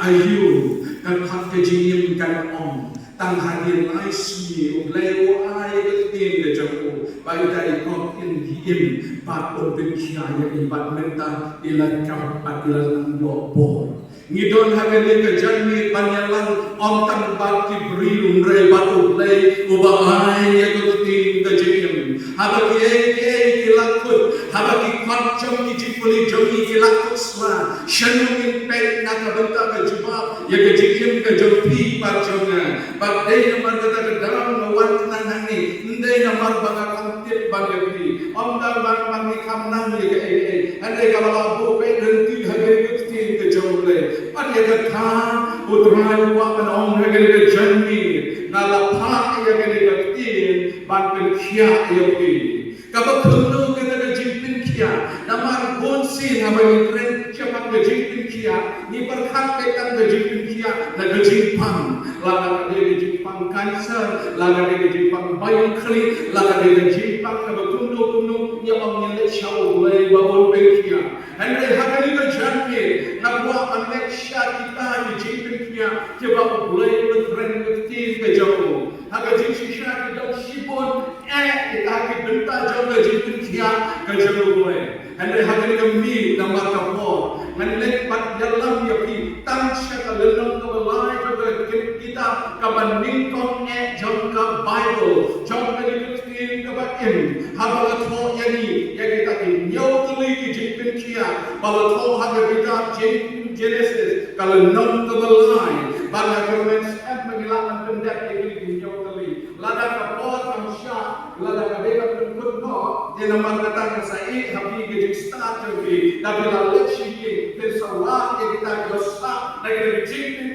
ayu kan hak kejim kan om tang hadir laisi leo ai tin ke jauh bai dai kok in him bat open kia ya ibat menta ila kam ila lobo ngidon hagani ke jani panyalang om tang bat ki brilum re batu play uba ai ya tin ke jim habaki ki lakut habaki kacam ki jipuli jogi ki lakut sla shanungin pek nak benta ke jibab ya ke jim ke jopi parjonga bak dei namar kata ke dalam lawan tenang ni ndai namar baka kantip bagi om dar bang bagi kamnang ya ke andai kalau abu pe henti hagari ke ke jole pan ya ke tha utrai wa pan om hagari ke jani nala pha ya ke tin ban pen khia ya ke Kapa perlu kita JINGPYNkHIAH namar bonsin habang tren siapa JINGPYNkHIAH ni berkat kita JINGPYNkHIAH na JINGPYNk laga dia JINGPYNk cancer laga dia JINGPYNk bayang kli laga dia JINGPYNk kapa kuno ni orang yang show lay babon PYNkHIAH Henry hari ini janji nak buat Malaysia kita di JINGPYNkHIAH kita boleh bertren ke jauh agar JINGPYNkHIAH kita sibuk kita benta jauh JINGPYNkHIAH ke jauh boleh. Henry hari kami nama kapor, menlek pat dalam yakin tangsya kalendang kebelai juga kita kapan ningkong jauh ke Bible, jauh ke dikutin kebakin. Habalat ho yani yang kita nyau tuli ke JINGPYNkHIAH, balat ho haga kita Genesis kalendang kebelai, bagai Romans mengilakan pendak yang nyau tuli. Lada kapor tangsya, lada kadang berkuno, dia nama kata saya habis ke start tapi lalu sih kita sawah kita dosa, lagi JINGPYNk